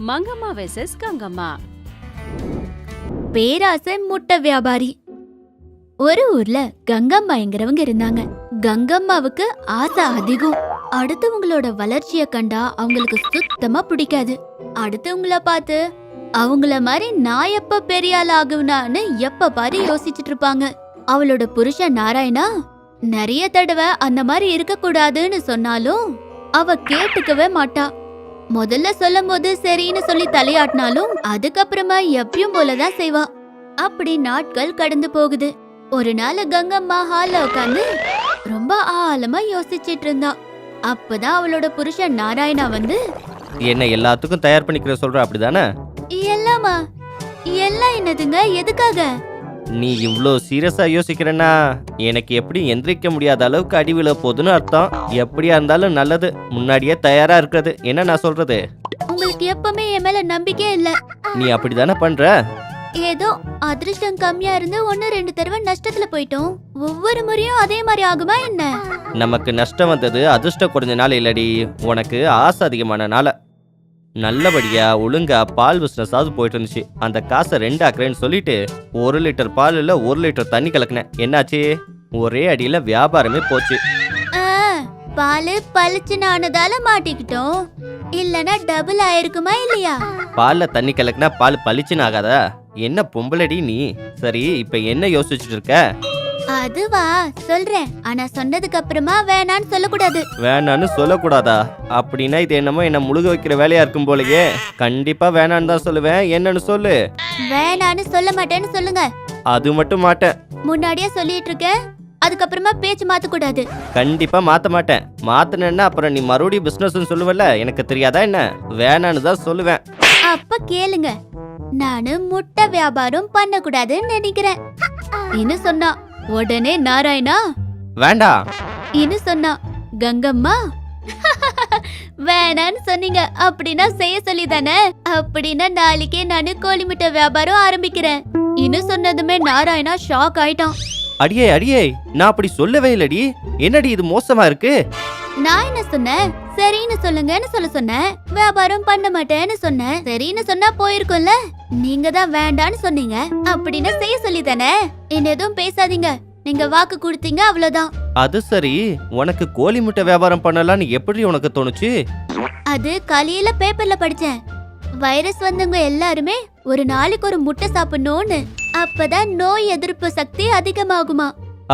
Mangamma versus Gangamma. பேராசை முட்டை வியாபாரி. ஒரு ஊர்ல கங்கம்மாங்கிறவங்க இருந்தாங்க. கங்கம்மாவுக்கு ஆசை அதிகம். அடுத்தவங்களோட வளர்ச்சிய கண்டா அவங்களுக்கு சுத்தமா பிடிக்காது. அடுத்தவங்கள பார்த்து அவங்கள மாதிரி நான் எப்ப பெரிய ஆள் ஆகுனான்னு எப்ப பாரு யோசிச்சுட்டு இருப்பாங்க. அவளோட புருஷன் நாராயணா நிறைய தடவை அந்த மாதிரி இருக்க கூடாதுன்னு சொன்னாலும் அவ கேட்டுக்கவே மாட்டா. முதல்ல சொல்லும் போது சரின்னு சொல்லி தலையாட்டினாலும் அதுக்கப்புறமா எப்பயும் போலதான் செய்வா. அப்படி நாட்கள் கடந்து போகுது. ஒரு நாள் கங்கம்மா ஹால்ல உட்காந்து ரொம்ப ஆழமா யோசிச்சிட்டு இருந்தா. அப்பதான் அவளோட புருஷன் நாராயணா வந்து, என்ன எல்லாத்துக்கும் தயார் பண்ணிக்கிற சொல்ற அப்படிதானே? எல்லாமா எல்லாம் என்னதுங்க, எதுக்காக? நீ இவ்ளோ சீரியஸா யோசிக்கிறேன்னா எனக்கு எப்படி எந்திரிக்க முடியாத அளவுக்கு அடி விழ போகுதுன்னு அர்த்தம். எப்படியா இருந்தாலும் நல்லது முன்னாடியே தயாரா இருக்கிறது. என்ன நான் சொல்றது? உங்களுக்கு எப்பவுமே என் மேல நம்பிக்கை இல்ல. நீ அப்படிதானே பண்ற? ஏதோ அதிர்ஷ்டம் கம்மியா இருந்து 1-2 தடவை நஷ்டத்துல போயிட்டோம். ஒவ்வொரு முறையும் அதே மாதிரி ஆகுமா என்ன? நமக்கு நஷ்டம் வந்தது அதிர்ஷ்டம் குறைஞ்ச நாள் இல்லடி, உனக்கு ஆசை அதிகமான நாள. நல்லபடியா ஒழுங்கா பால் பிசினஸாவது போயிட்டு இருந்துச்சு. அந்த காசை 2 ஆக்குறேன்னு சொல்லிட்டு 1 லிட்டர் பாலில் 1 லிட்டர் தண்ணி கலக்கினேன். என்னாச்சு? ஒரே அடியில வியாபாரமே போச்சு. பால் பளிச்சுன்னு ஆனதால மாட்டிக்கிட்டோம். இல்லனா டபுள் ஆயிருக்குமா இல்லையா? பால்ல தண்ணி கலக்கினா பால் பளிச்சுன்னு ஆகாதா? என்ன பொம்பளடி நீ? சரி, இப்ப என்ன யோசிச்சுட்டு இருக்க? அதுவா சொல்றேன், ஆனா சொன்னதுக்கு அப்புறமா வேணான்னு சொல்லக்கூடாது. வேணான்னு சொல்லக்கூடாதா? அப்படின்னா இது என்னமோ என்ன முழுக வைக்கிற வேலையா இருக்கும் போலயே. கண்டிப்பா வேணான்னு தான் சொல்லுவேன். என்னன்னு சொல்லு. வேணான்னு சொல்ல மாட்டேன்னு சொல்லுங்க. அது மட்டும் மாட்டேன். முன்னாடியே சொல்லிட்டு இருக்கேன், அதுக்கப்புறமா பேச்சு மாத்த கூடாது. கண்டிப்பா மாத்த மாட்டேன். மாத்தினேன்னா அப்புறம் நீ மறுபடியும் பிசினஸ் சொல்லுவல்ல, எனக்கு தெரியாதா என்ன? வேணான்னு தான் சொல்லுவேன். அப்ப கேளுங்க, நானு முட்டை வியாபாரம் பண்ண கூடாதுன்னு நினைக்கிறேன் இன்னு சொன்னா. உடனே நாராயணா வேண்டாம் இன்னு சொன்னா. கங்கம்மா வேணான்னு சொன்னீங்க, அப்படின்னா செய்ய சொல்லி தானே? அப்படின்னா நாளைக்கே நானு கோழி முட்டை வியாபாரம் ஆரம்பிக்கிறேன் இன்னு சொன்னதுமே நாராயணா ஷாக் ஆயிட்டான். அடியே அடியே, நான் அப்படி சொல்லவே இல்லடி. என்னடி இது மோசமா இருக்கு? நான் என்ன சொன்னேன்? சரின்னு சொல்லுங்கன்னு சொல்ல சொன்னேன். வியாபாரம் பண்ண மாட்டேன்னு சொன்னேன். சரின்னு சொன்னா போயிருக்கும்ல. நீங்க தான் வேண்டான்னு சொன்னீங்க, அப்படின்னு செய்ய சொல்லி தானே. என்ன எதுவும் பேசாதீங்க, நீங்க வாக்கு கொடுத்தீங்க, அவ்வளவுதான். அது சரி, உனக்கு கோழி முட்டை வியாபாரம் பண்ணலான்னு எப்படி உனக்கு தோணுச்சு? அது காலையில பேப்பர்ல படிச்சேன். வைரஸ் வந்தவங்க எல்லாருமே ஒரு நாளைக்கு ஒரு முட்டை சாப்பிடணும்னு. அப்பதான் நோய் எதிர்ப்பு சக்தி அதிகமாகுமா.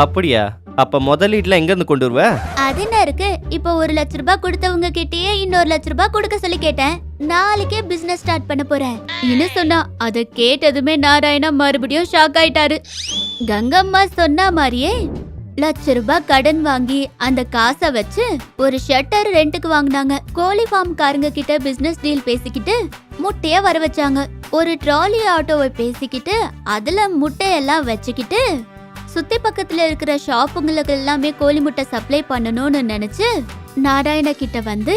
அப்படியா? அப்ப முதலீட்டுல எங்க இருந்து கொண்டு வருவ? அது என்ன இருக்கு, இப்ப 1 லட்ச ரூபாய் கொடுத்தவங்க கிட்டயே இன்னொரு 1 லட்ச ரூபாய் கொடுக்க சொல்லி கேட்டேன். நாளைக்கே பிசினஸ் ஸ்டார்ட் பண்ண போறேன் என்ன சொன்னா. அத கேட்டதுமே நாராயணா மறுபடியும் ஷாக் ஆயிட்டாரு. கங்கம்மா சொன்ன மாதிரியே 1 லட்ச ரூபாய் கடன் வாங்கி அந்த காசை வச்சு ஒரு ஷட்டர் ரெண்டுக்கு வாங்கினாங்க. கோழி ஃபார்ம் காரங்க கிட்ட பிசினஸ் டீல் பேசிக்கிட்டு முட்டைய வர வச்சாங்க. ஒரு ட்ராலி ஆட்டோவை பேசிக்கிட்டு அதுல முட்டையெல்லாம் வச்சுக்கிட்டு சுத்தி பக்கத்துல இருக்கிற ஷாப்புங்களுக்கு எல்லாமே கோழி முட்டை சப்ளை பண்ணணும்னு நினைச்சு நாராயண கிட்ட வந்து,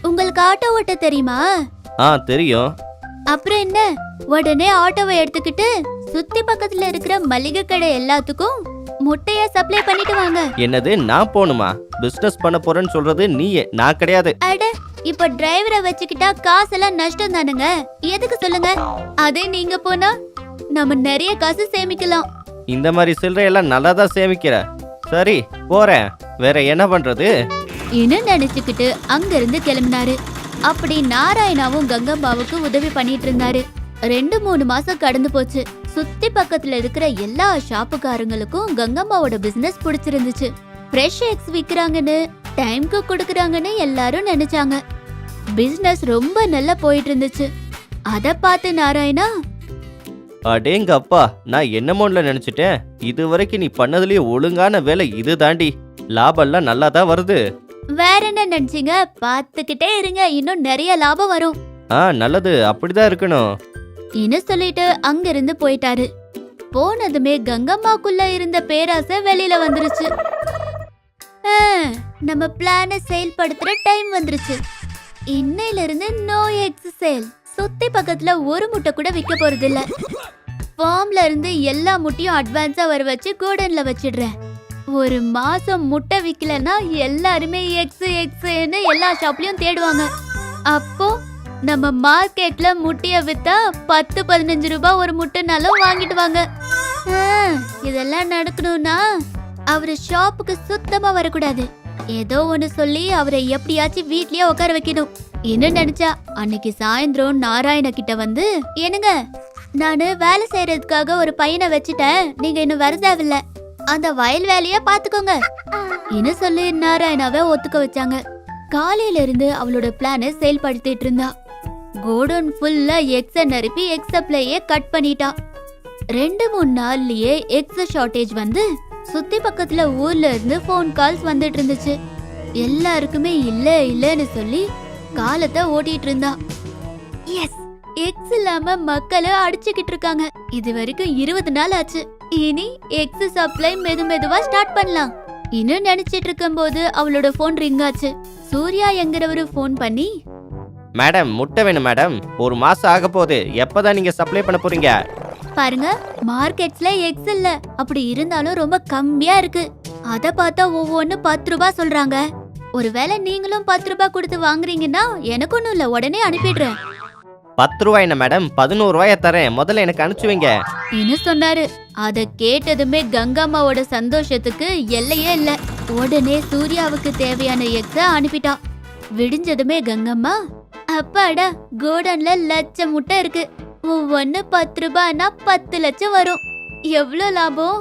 உங்களுக்கு ஆட்டோ ஓட்ட தெரியுமா? தெரியும். அப்புறம் என்ன? உடனே ஆட்டோவை எடுத்துக்கிட்டு சுத்தி பக்கத்துல இருக்கிற மளிகை கடை எல்லாத்துக்கும் முட்டைய சப்ளை பண்ணிட்டு வாங்க. என்னது, நான் போணுமா? பிசினஸ் பண்ண போறேன்னு சொல்றது நீயே, நான் கிடையாது. அட, இப்ப டிரைவரை வச்சுக்கிட்டா காசெல்லாம் நஷ்டம் தானுங்க. எதுக்கு சொல்லுங்க? அதே நீங்க போனா நம்ம நிறைய காசு சேமிக்கலாம். இந்த மாதிரி சில்லறையெல்லாம் நல்லா தான் சேமிக்கிற. சரி, போறேன். வேற என்ன பண்றது? இன்னும் நினைச்சுக்கிட்டு அங்கிருந்து கிளம்பினாரு. அப்படி நாராயணாவும் கங்கம்மாவுக்கு உதவி பண்ணிட்டு இருந்தாரு. 2-3 மாசம் கடந்து போச்சு. சுத்தி பக்கத்துல இருக்கிற எல்லா ஷாப்புக்காரங்களுக்கும் கங்கம்மாவோட பிசினஸ் பிடிச்சிருந்துச்சு. ஃப்ரெஷ் எக்ஸ் விக்கிறாங்கன்னு, டைம்க்கு கொடுக்கறாங்கன்னு எல்லாரும் நினைச்சாங்க. பிசினஸ் ரொம்ப நல்லா போயிட்டு இருந்துச்சு. அத பார்த்து நாராயணா, அடேங்க அப்பா, நான் என்னமோன்ல நினைச்சிட்டேன். இது வரைக்கும் நீ பண்ணதுலயே ஒழுங்கான வேலை இது தாண்டி. லாபம்லாம் நல்லா தான் வருது. வேற என்ன நினைச்சீங்க? பாத்துக்கிட்டே இருங்க, இன்னும் நிறைய லாபம் வரும். நல்லது, அப்படிதான் இருக்கணும் இன்னும் சொல்லிட்டு அங்கிருந்து போயிட்டாரு. போனதுமே கங்கம்மாக்குள்ள இருந்த பேராசை வெளியில வந்துருச்சு. நம்ம பிளான செயல்படுத்துற டைம் வந்துருச்சு. இன்னையில இருந்து நோ எக்ஸ் சேல். சுத்தி பக்கத்துல ஒரு முட்டை கூட விற்க போறது இல்ல. ஃபார்ம்ல இருந்து எல்லா முட்டையும் அட்வான்ஸா வர வச்சு கோடன்ல வச்சிடுறேன். 1 மாசம் முட்டை விக்கலன்னா எல்லாருமே எக்ஸ் எக்ஸ்ன்னு எல்லா ஷாப்லயும் தேடுவாங்க. அப்போ நம்ம மார்க்கெட்ல முட்டைய வித்தா 10-15 ரூபாய் ஒரு முட்டைனாலும் வாங்கிட்டு வாங்க. இதெல்லாம் நடக்கணும்னா அவரு ஷாப்புக்கு சுத்தமா வரக்கூடாது. ஏதோ ஒண்ணு சொல்லி அவரை எப்படியாச்சும் வீட்லயே உட்கார வைக்கணும். என்ன நினைச்சா அன்னைக்கு சாயந்தரம் நாராயண கிட்ட வந்து, என்னங்க நானு வேலை செய்யறதுக்காக ஒரு பையனை வச்சுட்டேன், நீங்க இன்னும் வர தேவையில்ல, அந்த வயல் வேலைய பாத்துக்கோங்க என்ன சொல்லி நாராயணாவை ஒத்துக்க வச்சாங்க. காலையில இருந்து அவளோட பிளான செயல்படுத்திட்டு இருந்தா. கோடவுன் ஃபுல்லா எக்ஸ நிரப்பி எக்ஸ் சப்ளையே கட் பண்ணிட்டா. 2-3 நாள்லயே எக்ஸ் ஷார்டேஜ் வந்து சுத்தி பக்கத்துல ஊர்ல இருந்து போன் கால்ஸ் வந்துட்டு இருந்துச்சு. எல்லாருக்குமே இல்லன்னு சொல்லி காலத்தை ஓட்டிட்டு இருந்தா. எஸ், எக்ஸ் இல்லாம மக்களும் அடிச்சுக்கிட்டு இருக்காங்க. இது வரைக்கும் 20 நாள் ஆச்சு. இனி எக்ஸ் சப்ளை மெதுவா ஸ்டார்ட் பண்ணலாம் இன்னும் நினைச்சிட்டு இருக்கும் போது அவளோட போன் ரிங் ஆச்சு. சூர்யா என்கிறவரு போன் பண்ணி, மேடம் முட்டை வேணும் மேடம், 1 மாசம் ஆக போகுது, எப்பதான் நீங்க சப்ளை பண்ண போறீங்க? பாருங்க மார்க்கெட்ஸ்ல எக்ஸ் இல்ல, அப்படி இருந்தாலும் ரொம்ப கம்மியா இருக்கு. அத பார்த்தா ஒவ்வொன்னு 10 ரூபாய் சொல்றாங்க. ஒருவேளை நீங்களும் 10 ரூபாய் கொடுத்து வாங்குறீங்கன்னா எனக்கு ஒண்ணும் இல்ல, உடனே அனுப்பிடுறேன். 10 ரூபாய் என்ன மேடம், 11 ரூபாய தரேன், முதல்ல எனக்கு அனுப்பிச்சு வைங்க என்ன சொன்னாரு. அத கேட்டதுமே கங்கம்மாவோட சந்தோஷத்துக்கு எல்லையே இல்ல. உடனே சூர்யாவுக்கு தேவையான எக்ஸ அனுப்பிட்டா. விடிஞ்சதுமே கங்கம்மா, அப்பாடா கோடன்ல லட்சம் முட்டை இருக்கு, ஒவ்வொன்னு 10 ரூபாய்னா 10 லட்சம் வரும், எவ்வளவு லாபம்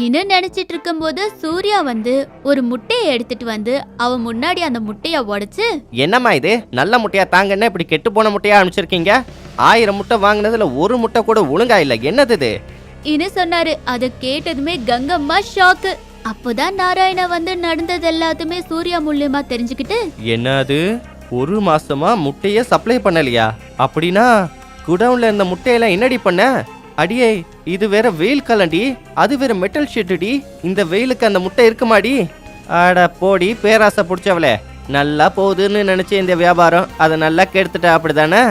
இன்னும் நினைச்சிட்டு இருக்கும் போது சூர்யா வந்து ஒரு முட்டையை எடுத்துட்டு வந்து அவன் முன்னாடி அந்த முட்டைய உடைச்சு, என்னம்மா இது நல்ல முட்டையா தாங்கன்னா இப்படி கெட்டு போன முட்டையா அனுப்பிச்சிருக்கீங்க, 1000 முட்டை வாங்கினதுல ஒரு முட்டை கூட ஒழுங்கா இல்ல, என்னது இது இன்னு சொன்னாரு. அத கேட்டதுமே கங்கம்மா ஷாக்கு. அப்போதான் நாராயணா வந்து நடந்தது எல்லாத்துமே சூர்யா மூலியமா தெரிஞ்சுக்கிட்டு, என்னது 1 மாசமா முட்டைய சப்ளை பண்ணலையா, அப்படின்னா குடவுன்ல இருந்த முட்டையெல்லாம் என்னடி பண்ண? அடியே இது வேற வெயில் காலண்டி, அது வேற மெட்டல் ஷீட்டுடி, இந்த வெயிலுக்கு அந்த முட்டை இருக்குமாடி? அட போடி பேராசை பிடிச்சவளே, நல்லா போகுதுன்னு நினைச்ச இந்த வியாபாரம் அதை நல்லா கெடுத்துட்டா அப்படிதானே?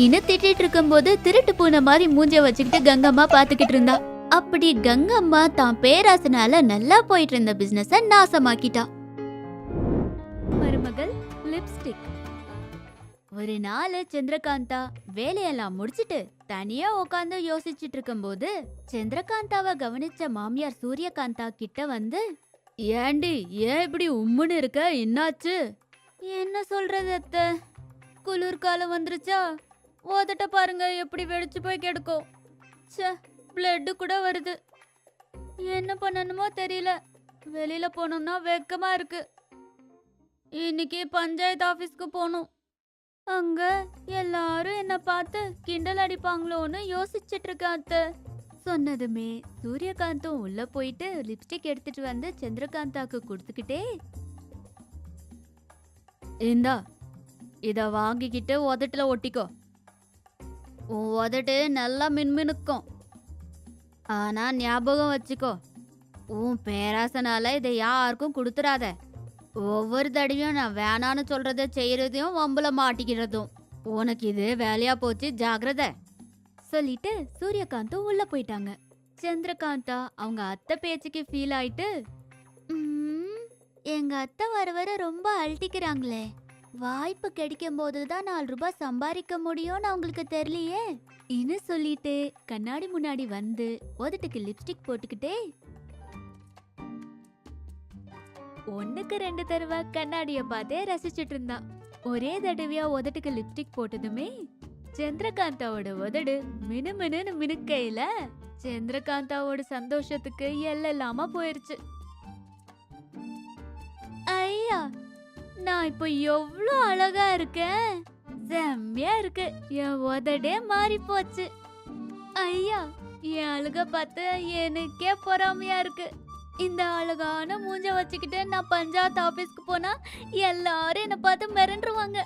இன்னும் திட்டிட்டு இருக்கும் போது திருட்டு பூனை மாதிரி மூஞ்ச வச்சுக்கிட்டு கங்கம்மா பாத்துக்கிட்டு இருந்தா. அப்படி கங்கம்மா தான் பேராசனால நல்லா போயிட்டு இருந்த பிசினஸ நாசமாக்கிட்டா. மருமகள் லிப்ஸ்டிக். ஒரு நாள் சந்திரகாந்தா வேலையெல்லாம் முடிச்சிட்டு தனியா உட்காந்து யோசிச்சுட்டு இருக்கும் போது சந்திரகாந்தாவை கவனிச்ச மாமியார் சூரியகாந்தா கிட்ட வந்து, ஏண்டி ஏன் இப்படி உம்முன்னு இருக்க, என்னாச்சு? என்ன சொல்றது அத்தை, குளிர்காலம் வந்துருச்சா, ஓதட்ட பாருங்க எப்படி வெடிச்சு போய் கெடுக்கும், பிளட் கூட வருது, என்ன பண்ணணுமோ தெரியல, வெளியில போனோம்னா வெக்கமா இருக்கு, இன்னைக்கு பஞ்சாயத்து ஆபீஸ்க்கு போகணும், அங்க எல்லாரும் என்ன பார்த்து கிண்டல் அடிப்பாங்களோன்னு யோசிச்சுட்டு இருக்கேன் அத்தை. சொன்னதுமே சூரியகாந்தும் உள்ள போயிட்டு லிப்ஸ்டிக் எடுத்துட்டு வந்து சந்திரகாந்தாக்கு கொடுத்துக்கிட்டே, இந்தா இத வாங்கிக்கிட்டு உதட்டுல ஒட்டிக்கோ, உன் உதட்டு நல்லா மின்மினுக்கும், ஆனா ஞாபகம் வச்சுக்கோ, உன் பேராசனால இதை யாருக்கும் கொடுத்துடாத, ஒவ்வொரு தடவையும் நான் வேணான்னு சொல்றத செய்யறதையும் வம்புல மாட்டிக்கிறதும், உனக்கு இது வேலையா போச்சு, ஜாகிரதை சொல்லிட்டு சூரியகாந்தும் உள்ள போயிட்டாங்க. சந்திரகாந்தா அவங்க அத்தை பேச்சுக்கு ஃபீல் ஆயிட்டு, எங்க அத்தை வர வர ரொம்ப அழட்டிக்கிறாங்களே, வாய்ப்பு கிடைக்கும் போதுதான் 4 ரூபாய் சம்பாதிக்க முடியும்னு அவங்களுக்கு தெரியலையே இன்னு சொல்லிட்டு கண்ணாடி முன்னாடி வந்து உதட்டுக்கு லிப்ஸ்டிக் போட்டுக்கிட்டே 1க்கு 2 தடவை கண்ணாடிய பார்த்தே ரசிச்சுட்டு இருந்தா. ஒரே தடவையா உதட்டுக்கு லிப்ஸ்டிக் போட்டதுமே சந்திரகாந்தாவோட உதடு மினுமினுன்னு மினுக்கையில சந்திரகாந்தாவோட சந்தோஷத்துக்கு எல்லாம் போயிருச்சு. ஐயா, நான் இப்போ எவ்வளோ அழகா இருக்கேன், செம்மையா இருக்கு, என் உதடே மாறி போச்சு. ஐயா, என் அழுக பார்த்து எனக்கே பொறாமையா இருக்கு. இந்த அழகான மூஞ்ச வச்சுக்கிட்டு நான் பஞ்சாயத்து ஆபீஸ்க்கு போனா எல்லாரும் என்ன பார்த்து மிரண்டுருவாங்க.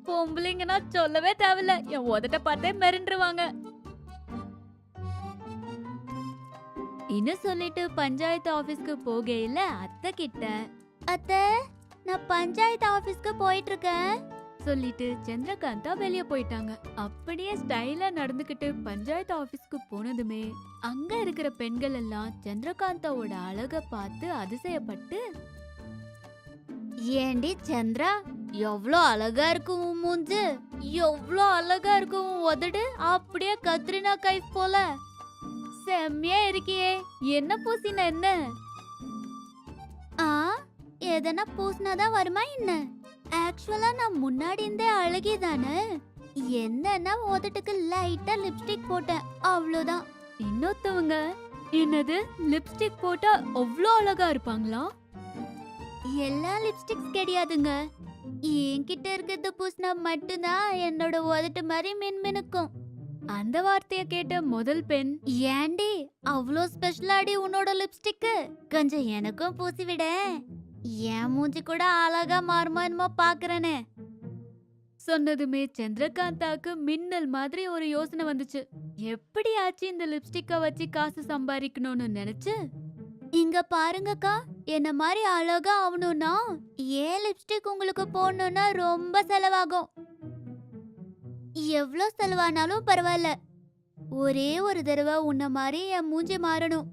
பொம்பளைங்கன்னா சொல்லவே தேவையில்ல, என் உதட்ட பார்த்தே மிரண்டுருவாங்க. இன்னும் சொல்லிட்டு பஞ்சாயத்து ஆபீஸ்க்கு போகையில அத்தை கிட்ட, அத்தை நான் பஞ்சாயத்து ஆபீஸ்க்கு போயிட்டு இருக்கேன் சொல்லிட்டு சந்திரகாந்தா வெளியே போயிட்டாங்க. அப்படியே ஸ்டைலா நடந்துகிட்டு பஞ்சாயத்து ஆபீஸ்க்கு போனதுமே அங்க இருக்கிற பெண்கள் எல்லாம் சந்திரகாந்தாவோட அழக பார்த்து அதிசயப்பட்டு, ஏண்டி சந்திரா, எவ்வளோ அழகா இருக்கு உன் மூஞ்சு, எவ்வளோ அழகா இருக்கு உன் உதடு, அப்படியே கத்ரினா கைஃப் போல. செம்மையா இருக்கியே. என்ன பூசின என்ன? எதனா பூசினாதான் வருமா என்ன? ஆக்சுவலா நான் முன்னாடி இருந்தே அழகிதானே. என்னன்னா உதட்டுக்கு லைட்டா லிப்ஸ்டிக் போட்டேன், அவ்வளவுதான். இன்னொருத்தவங்க என்னது லிப்ஸ்டிக் போட்டா அவ்வளோ அழகா இருப்பாங்களா? எல்லா லிப்ஸ்டிக்ஸ் கிடையாதுங்க. என்கிட்ட இருக்கிறது பூசினா மட்டும்தான் என்னோட உதட்டு மாதிரி மின்மினுக்கும். அந்த வார்த்தைய கேட்ட முதல் பெண், ஏண்டி அவ்வளோ ஸ்பெஷலாடி உன்னோட லிப்ஸ்டிக்கு? கொஞ்சம் எனக்கும் பூசி விட, என் மூஞ்சி கூட அழகா மாறுமா என்னமோ பாக்குறேனே. சொன்னதுமே சந்திரகாந்தாக்கு மின்னல் மாதிரி ஒரு யோசனை வந்துச்சு. எப்படியாச்சு இந்த லிப்ஸ்டிக்க வச்சு காசு சம்பாதிக்கணும்னு நினைச்சு, இங்க பாருங்கக்கா, என்ன மாதிரி அழகா ஆகணும்னா ஏன் லிப்ஸ்டிக் உங்களுக்கு போடணும்னா ரொம்ப செலவாகும். எவ்வளோ செலவானாலும் பரவாயில்ல, ஒரே ஒரு தடவை உன்ன மாதிரி என் மூஞ்சி மாறணும்.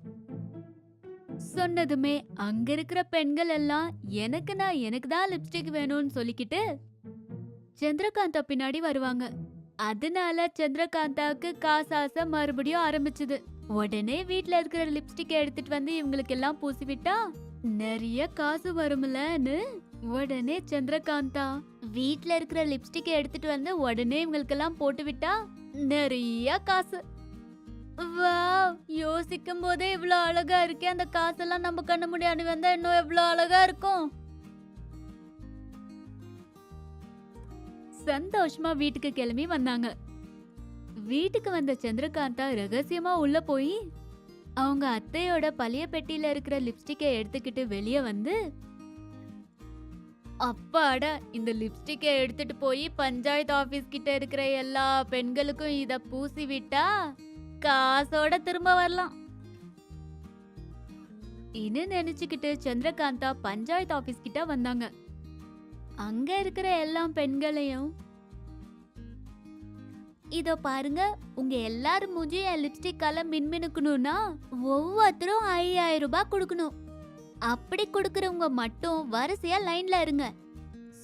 சொன்னதுமே அங்க இருக்கிற பெண்கள் எல்லாம் எனக்கு தான் லிப்ஸ்டிக் வேணும்னு சொல்லிக்கிட்டு சந்திரகாந்தா பின்னாடி வருவாங்க. அதனால சந்திரகாந்தாவுக்கு காசாசை மறுபடியும் ஆரம்பிச்சுது. உடனே வீட்ல இருக்கிற லிப்ஸ்டிக் எடுத்துட்டு வந்து இவங்களுக்கு எல்லாம் பூசி விட்டா நிறைய காசு வரும்லன்னு உடனே சந்திரகாந்தா வீட்ல இருக்கிற லிப்ஸ்டிக் எடுத்துட்டு வந்து உடனே இவங்களுக்கு எல்லாம் போட்டு விட்டா நிறைய காசு. வாவ், யோசிக்கும் போதே இவ்வளவு அழகா இருக்கே. அந்த காசெல்லாம் நம்ம கண்ண முடியாது வந்தா இன்னும் எவ்வளவு அழகா இருக்கும். சந்தோஷமா வீட்டுக்கு கிளம்பி வந்தாங்க. வீட்டுக்கு வந்த சந்திரகாந்தா ரகசியமா உள்ள போய் அவங்க அத்தையோட பழைய பெட்டியில இருக்கிற லிப்ஸ்டிக்கை எடுத்துக்கிட்டு வெளியே வந்து, அப்பாடா, இந்த லிப்ஸ்டிக்கை எடுத்துட்டு போய் பஞ்சாயத்து ஆபீஸ் கிட்ட இருக்கிற எல்லா பெண்களுக்கும் இத பூசி விட்டா காசோட திரும்ப வரலாம் இன்னும் நினைச்சுக்கிட்டு சந்திரகாந்தா பஞ்சாயத்து ஆபீஸ் கிட்ட வந்தாங்க. அங்க இருக்கிற எல்லா பெண்களையும், இதோ பாருங்க, உங்க எல்லாரும் மூஞ்சி என் லிப்ஸ்டிக்கால மின்மினுக்கணும்னா ஒவ்வொருத்தரும் 5000 ரூபாய் கொடுக்கணும். அப்படி கொடுக்கறவங்க மட்டும் வரிசையா லைன்ல இருங்க.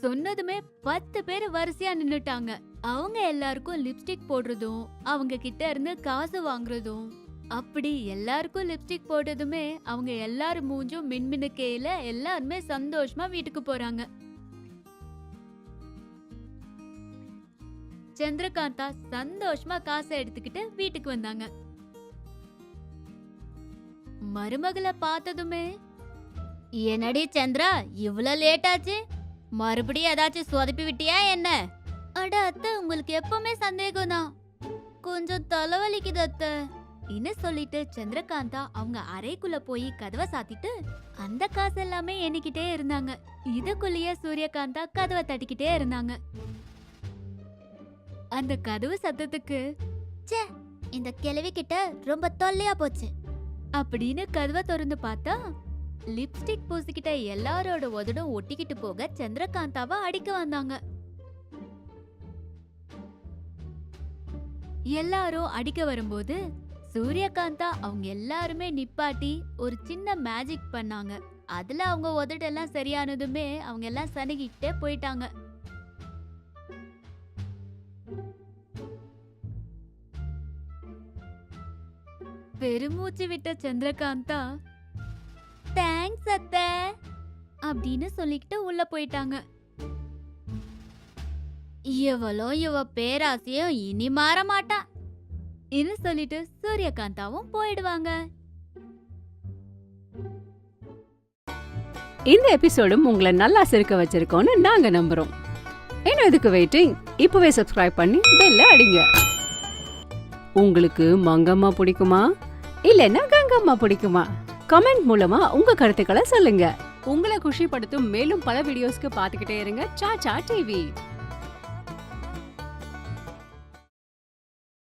சொன்னதுமே 10 பேர் வரிசையா நின்னுட்டாங்க. அவங்க எல்லாருக்கும் லிப்ஸ்டிக் போடுறதும் அவங்க கிட்ட இருந்து காசு வாங்குறதும், அப்படி எல்லாருக்கும் லிப்ஸ்டிக் போட்டதுமே அவங்க எல்லாரும் மூஞ்சும் மின்மினுக்கையில எல்லாருமே சந்தோஷமா வீட்டுக்கு போறாங்க. சந்திரகாந்தா சந்தோஷமா காசை எடுத்துக்கிட்டு வீட்டுக்கு வந்தாங்க. மருமகளை பார்த்ததுமே, என்னடி சந்திரா, இவ்வளவு லேட் ஆச்சு? மறுபடியும் ஏதாச்சும் சொதப்பி விட்டியா என்ன? அட அத்தை, உங்களுக்கு எப்பவுமே சந்தேகம் தான். கொஞ்சம் தலைவலிக்குது அத்தை இன்னும் சொல்லிட்டு சந்திரகாந்தா அவங்க அறைக்குள்ள போய் கதவை சாத்திட்டு அந்த காசு எல்லாமே எண்ணிக்கிட்டே இருந்தாங்க. இதுக்குள்ளேயே சூரியகாந்தா கதவை தட்டிக்கிட்டே இருந்தாங்க. அந்த கதவு சத்தத்துக்கு, ச்சே, இந்த கிழவி கிட்ட ரொம்ப தொல்லையா போச்சு அப்படின்னு கதவை திறந்து பார்த்தா லிப்ஸ்டிக் பூசிக்கிட்ட எல்லாரோட உதடும் ஒட்டிக்கிட்டு போக சந்திரகாந்தாவை அடிக்க வந்தாங்க. எல்லாரும் அடிக்க வரும்போது சூரியகாந்தா அவங்க எல்லாருமே நிப்பாட்டி ஒரு சின்ன மேஜிக் பண்ணாங்க. அதுல அவங்க உதடெல்லாம் சரியானதுமே அவங்க எல்லாம் சனுகிட்டே போயிட்டாங்க. பெருமூச்சு விட்ட சந்திரகாந்தா, தேங்க்ஸ் அத்தை அப்படின்னு சொல்லிக்கிட்டு உள்ள போயிட்டாங்க. இவளோ இவ பேராசையும் இனி மாற மாட்டா இன்னு சொல்லிட்டு சூரியகாந்தாவும் போயிடுவாங்க. இந்த எபிசோடும் உங்களை நல்லா சிரிக்க வச்சிருக்கோன்னு நாங்க நம்புறோம். இன்னும் இதுக்கு வெயிட்டிங்? இப்பவே சப்ஸ்கிரைப் பண்ணி பெல்ல அடிங்க. உங்களுக்கு மங்கம்மா பிடிக்குமா இல்லைன்னா கங்கம்மா பிடிக்குமா? கமெண்ட் மூலமா உங்க கருத்துக்களை சொல்லுங்க. உங்களை குஷிப்படுத்தும் மேலும் பல வீடியோஸ்க்கு பாத்துக்கிட்டே இருங்க சாச்சா டிவி.